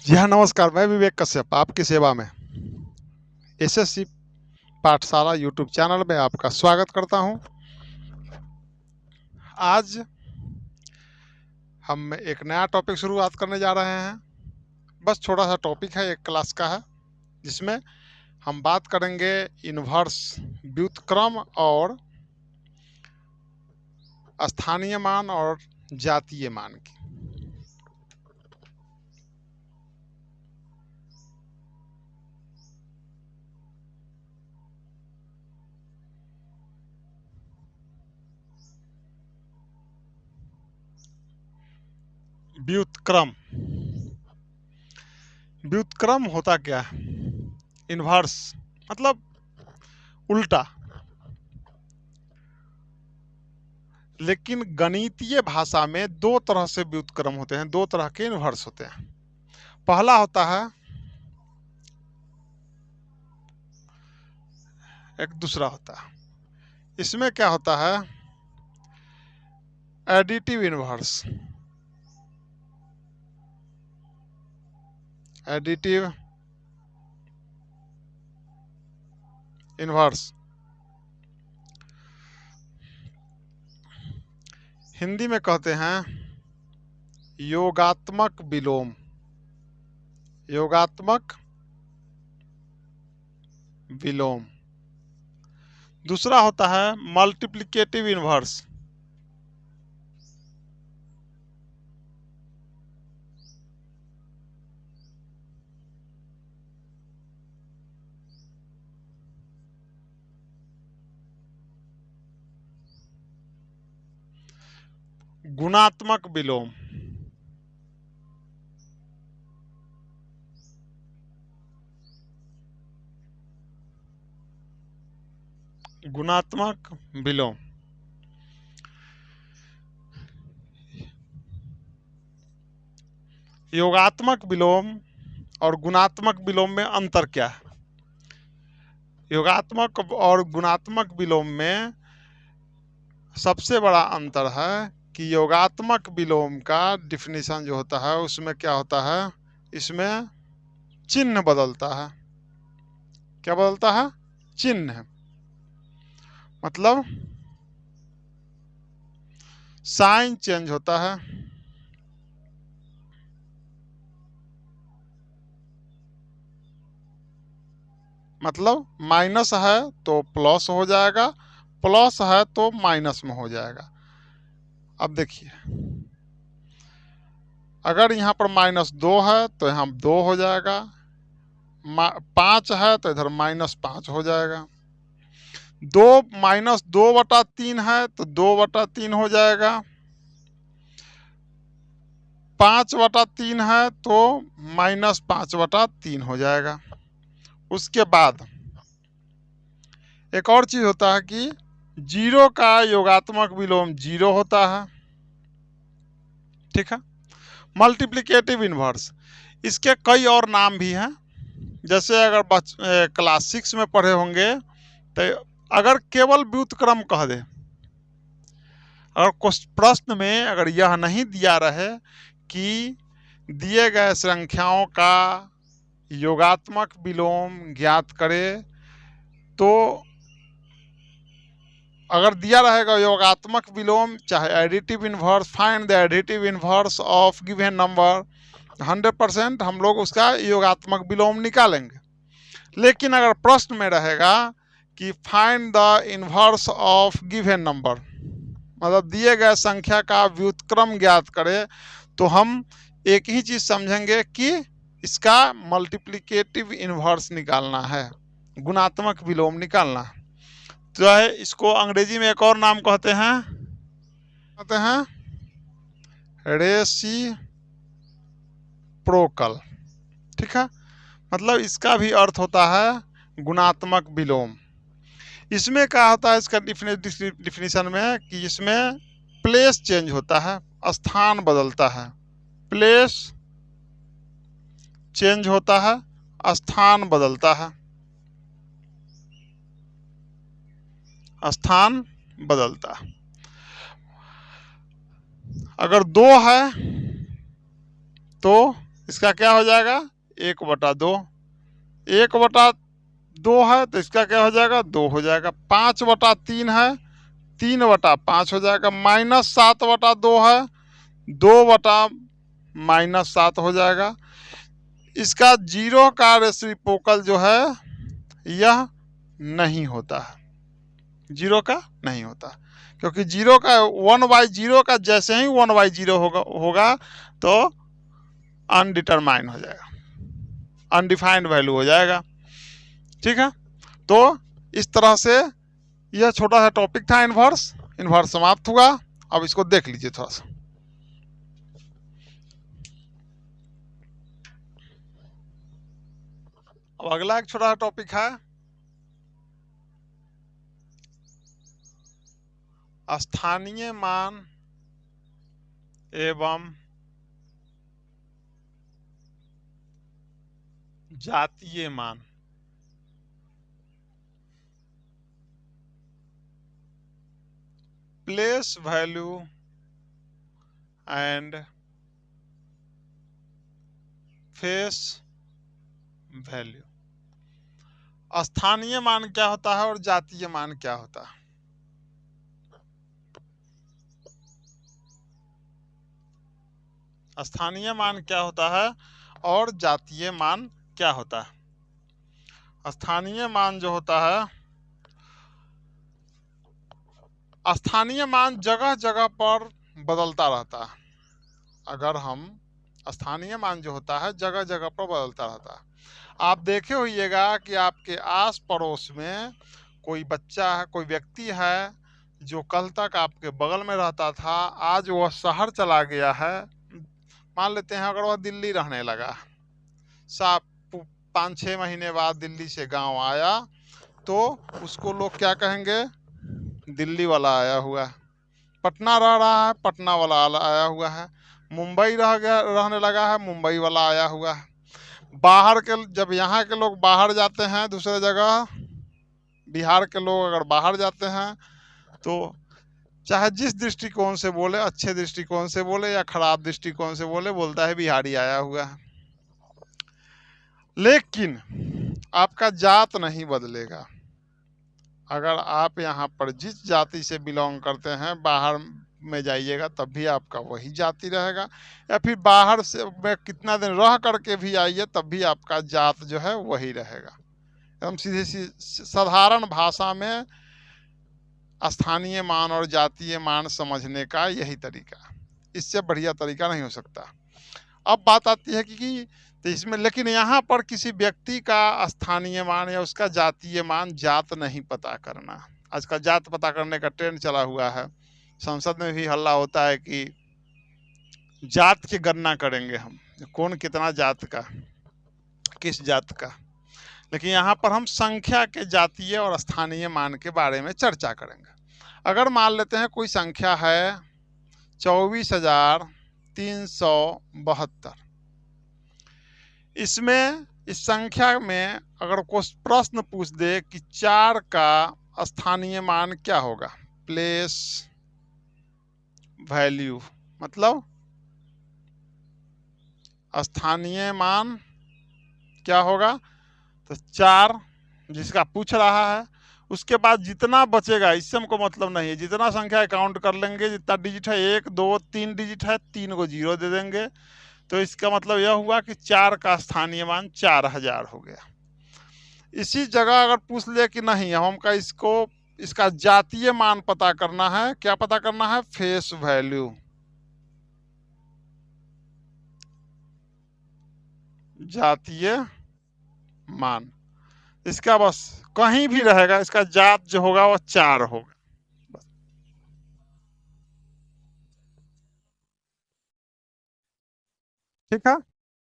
जी हाँ, नमस्कार। मैं विवेक कश्यप आपकी सेवा में एसएससी पाठशाला यूट्यूब चैनल में आपका स्वागत करता हूं। आज हम एक नया टॉपिक शुरुआत करने जा रहे हैं। बस छोटा सा टॉपिक है, एक क्लास का है, जिसमें हम बात करेंगे इन्वर्स व्युत्क्रम और स्थानीय मान और जातीय मान की। व्युत्क्रम व्युत्क्रम होता क्या है? इन्वर्स मतलब उल्टा। लेकिन गणितीय भाषा में दो तरह से व्युत्क्रम होते हैं, दो तरह के इन्वर्स होते हैं। पहला होता है, एक दूसरा होता है। इसमें क्या होता है? Additive inverse. Additive inverse Hindi में कहते हैं योगात्मक विलोम। योगात्मक विलोम। दूसरा होता है मल्टीप्लिकेटिव इन्वर्स। गुणात्मक विलोम। गुणात्मक विलोम। योगात्मक विलोम और गुणात्मक विलोम में अंतर क्या है? योगात्मक और गुणात्मक विलोम में सबसे बड़ा अंतर है कि योगात्मक विलोम का डिफिनीशन जो होता है उसमें क्या होता है, इसमें चिन्ह बदलता है। क्या बदलता है? चिन्ह। मतलब साइन चेंज होता है। मतलब माइनस है तो प्लस हो जाएगा, प्लस है तो माइनस में हो जाएगा। अब देखिए, अगर यहाँ पर -2 है तो यहाँ 2 हो जाएगा, 5 है तो इधर -5 हो जाएगा, 2 - 2/3 है तो 2/3 हो जाएगा, 5/3 है तो -5/3 हो जाएगा। उसके बाद एक और चीज होता है कि 0 का योगात्मक विलोम 0 होता है। ठीक है। मल्टीप्लिकेटिव इन्वर्स, इसके कई और नाम भी हैं। जैसे अगर क्लास 6 में पढ़े होंगे तो अगर केवल व्युत्क्रम कह दे, अगर प्रश्न में अगर यह नहीं दिया रहे कि दिए गए संख्याओं का योगात्मक विलोम ज्ञात करे, तो अगर दिया रहेगा योगात्मक विलोम चाहे additive inverse, find the additive inverse of given number, 100% हम लोग उसका योगात्मक विलोम निकालेंगे। लेकिन अगर प्रश्न में रहेगा कि find the inverse of given number, मतलब दिए गए संख्या का व्युत्क्रम ज्ञात करे, तो हम एक ही चीज समझेंगे कि इसका मल्टीप्लिकेटिव इन्वर्स निकालना है, गुणात्मक विलोम निकालना है। तो है, इसको अंग्रेजी में एक और नाम कहते हैं रेसिप्रोकल। ठीक है। मतलब इसका भी अर्थ होता है गुणात्मक विलोम। इसमें क्या होता है, इसका डिफिनीशन में कि इसमें प्लेस चेंज होता है, स्थान बदलता है। प्लेस चेंज होता है, स्थान बदलता है। स्थान बदलता है। अगर 2 है तो इसका क्या हो जाएगा 1/2, 1/2 है तो इसका क्या हो जाएगा 2 हो जाएगा। 5/3 है 3/5 हो जाएगा। -7/2 है 2/-7 हो जाएगा। इसका जीरो का रेसिप्रोकल जो है यह नहीं होता है, जीरो का नहीं होता, क्योंकि जीरो का 1/0 का जैसे ही 1/0 होगा तो अनडिटरमाइन हो जाएगा, अनडिफाइंड वैल्यू हो जाएगा। ठीक है, तो इस तरह से यह छोटा सा टॉपिक था इन्वर्स। इन्वर्स समाप्त हुआ। अब इसको देख लीजिए थोड़ा सा। अब अगला एक छोटा सा टॉपिक है स्थानीय मान एवं जातीय मान। Place value and face value. स्थानीय मान क्या होता है और जातीय मान क्या होता है? स्थानीय मान क्या होता है और जातीय मान क्या होता है? स्थानीय मान जो होता है, स्थानीय मान जगह जगह पर बदलता रहता है। अगर हम स्थानीय मान जो होता है जगह जगह पर बदलता रहता है। आप देखे होइएगा कि आपके आस पड़ोस में कोई बच्चा है, कोई व्यक्ति है जो कल तक आपके बगल में रहता था, आज वह शहर चला गया है। मान लेते हैं अगर वह दिल्ली रहने लगा, 5-6 महीने बाद दिल्ली से गांव आया, तो उसको लोग क्या कहेंगे? दिल्ली वाला आया हुआ है। पटना रह रहा है, पटना वाला आया हुआ है। मुंबई रहने लगा है, मुंबई वाला आया हुआ है। बाहर के, जब यहाँ के लोग बाहर जाते हैं दूसरे जगह, बिहार के लोग अगर बाहर जाते हैं तो चाहे जिस दृष्टिकोण से बोले, अच्छे दृष्टिकोण से बोले या खराब दृष्टिकोण से बोले, बोलता है बिहारी आया हुआ है। लेकिन आपका जात नहीं बदलेगा। अगर आप यहाँ पर जिस जाति से बिलोंग करते हैं, बाहर में जाइएगा तब भी आपका वही जाति रहेगा, या फिर बाहर से में कितना दिन रह करके भी आइए तब भी आपका जात जो है वही रहेगा। हम सीधे साधारण भाषा में स्थानीय मान और जातीय मान समझने का यही तरीका, इससे बढ़िया तरीका नहीं हो सकता। अब बात आती है कि तो इसमें, लेकिन यहाँ पर किसी व्यक्ति का स्थानीय मान या उसका जातीय मान, जात नहीं पता करना। आजकल जात पता करने का ट्रेंड चला हुआ है। संसद में भी हल्ला होता है कि जात की गणना करेंगे हम, कौन कितना जात का, किस जात का। लेकिन यहाँ पर हम संख्या के जातीय और स्थानीय मान के बारे में चर्चा करेंगे। अगर मान लेते हैं कोई संख्या है 24,372, इसमें, इस संख्या में अगर कोई प्रश्न पूछ दे कि 4 का स्थानीय मान क्या होगा, प्लेस वैल्यू, मतलब स्थानीय मान क्या होगा, तो 4 जिसका पूछ रहा है, उसके बाद जितना बचेगा इससे हमको मतलब नहीं है, जितना संख्या काउंट कर लेंगे, जितना डिजिट है 1 2 3 डिजिट है, 3 को 0 दे देंगे, तो इसका मतलब यह हुआ कि 4 का स्थानीय मान 4000 हो गया। इसी जगह अगर पूछ ले कि नहीं हमका इसका जातीय मान पता करना है, क्या पता करना है, फेस वैल्यू, जातीय मान, इसका बस कहीं भी रहेगा, इसका जात जो होगा वह 4 होगा। ठीक है।